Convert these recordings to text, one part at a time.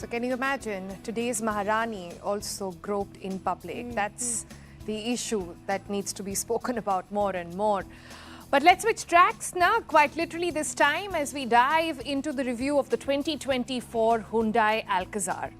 So can you imagine today's Maharani also groped in public? That's the issue that needs to be spoken about more and more. But let's switch tracks now, quite literally this time, as we dive into the review of the 2024 Hyundai Alcazar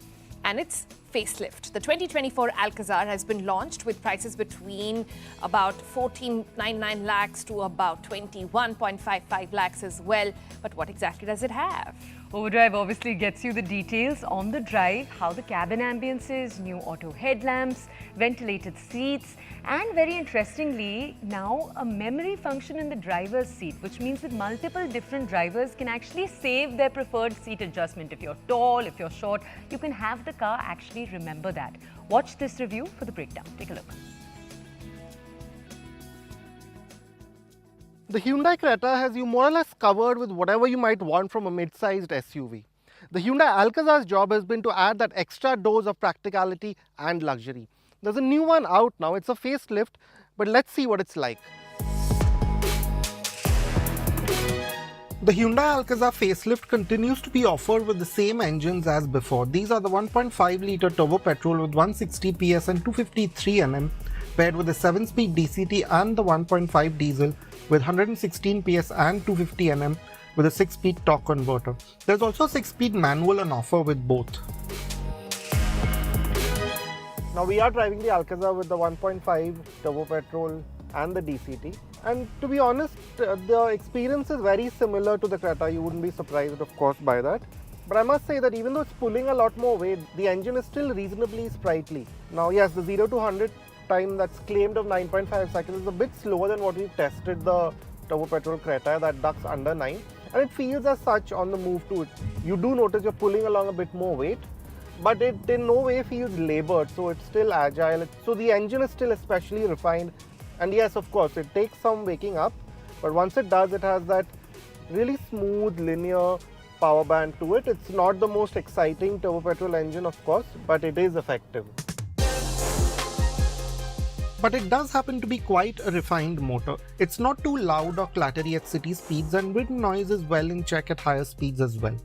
and its facelift. The 2024 Alcazar has been launched with prices between about 14.99 lakhs to about 21.55 lakhs as well. But what exactly does it have? Overdrive obviously gets you the details on the drive, how the cabin ambience is, new auto headlamps, ventilated seats, and very interestingly, now a memory function in the driver's seat, which means that multiple different drivers can actually save their preferred seat adjustment. If you're tall, if you're short, you can have the car actually remember that. Watch this review for the breakdown. Take a look. The Hyundai Creta has you more or less covered with whatever you might want from a mid-sized SUV. The Hyundai Alcazar's job has been to add that extra dose of practicality and luxury. There's a new one out now, it's a facelift, but let's see what it's like. The Hyundai Alcazar facelift continues to be offered with the same engines as before. These are the 1.5-litre turbo petrol with 160 PS and 253 Nm, paired with the 7-speed DCT and the 1.5 diesel with 116 PS and 250 Nm with a 6-speed torque converter. There's also a 6-speed manual on offer with both. Now we are driving the Alcazar with the 1.5 turbo petrol and the DCT. And to be honest, the experience is very similar to the Creta. You wouldn't be surprised, of course, by that. But I must say that even though it's pulling a lot more weight, the engine is still reasonably sprightly. Now yes, the 0 to 100 time that's claimed of 9.5 seconds is a bit slower than what we've tested the turbo petrol Creta that ducks under 9, and it feels as such on the move too. You do notice you're pulling along a bit more weight, but it in no way feels labored, so it's still agile. So the engine is still especially refined, and yes, of course, it takes some waking up, but once it does, it has that really smooth linear power band to it. It's not the most exciting turbo petrol engine, of course, but it is effective. But it does happen to be quite a refined motor. It's not too loud or clattery at city speeds, and wind noise is well in check at higher speeds as well.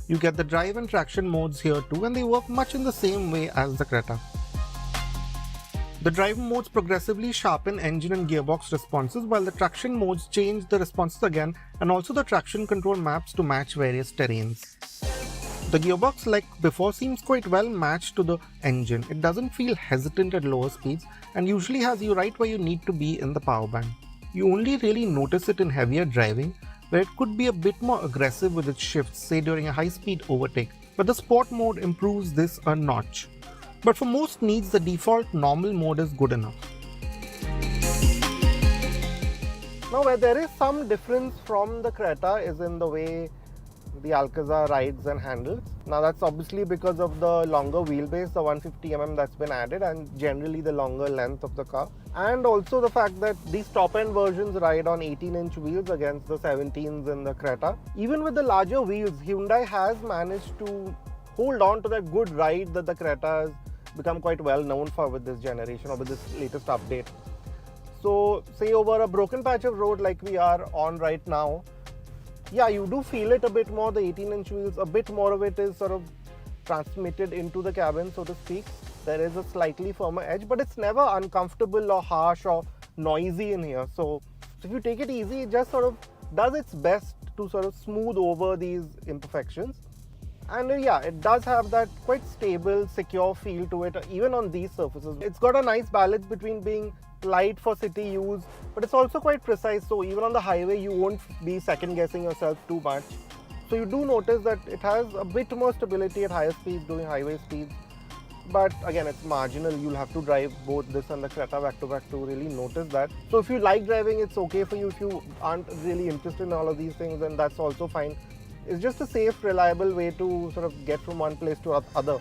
You get the drive and traction modes here too, and they work much in the same way as the Creta. The drive modes progressively sharpen engine and gearbox responses, while the traction modes change the responses again, and also the traction control maps to match various terrains. The gearbox, like before, seems quite well matched to the engine. It doesn't feel hesitant at lower speeds and usually has you right where you need to be in the power band. You only really notice it in heavier driving, where it could be a bit more aggressive with its shifts, say during a high-speed overtake, but the sport mode improves this a notch. But for most needs, the default normal mode is good enough. Now, where there is some difference from the Creta is in the way the Alcazar rides and handles. Now that's obviously because of the longer wheelbase, the 150mm that's been added, and generally the longer length of the car. And also the fact that these top-end versions ride on 18-inch wheels against the 17s in the Creta. Even with the larger wheels, Hyundai has managed to hold on to that good ride that the Creta has become quite well known for with this generation or with this latest update. So say over a broken patch of road like we are on right now, yeah, you do feel it a bit more, the 18-inch wheels, a bit more of it is sort of transmitted into the cabin, so to speak. There is a slightly firmer edge, but it's never uncomfortable or harsh or noisy in here. So if you take it easy, it just sort of does its best to sort of smooth over these imperfections. And yeah, it does have that quite stable, secure feel to it, even on these surfaces. It's got a nice balance between being light for city use, but it's also quite precise, so even on the highway you won't be second guessing yourself too much. So you do notice that it has a bit more stability at higher speeds doing highway speeds, but again it's marginal. You'll have to drive both this and the Creta back to back to really notice that. So if you like driving, it's okay for you. If you aren't really interested in all of these things, then that's also fine. It's just a safe, reliable way to sort of get from one place to other.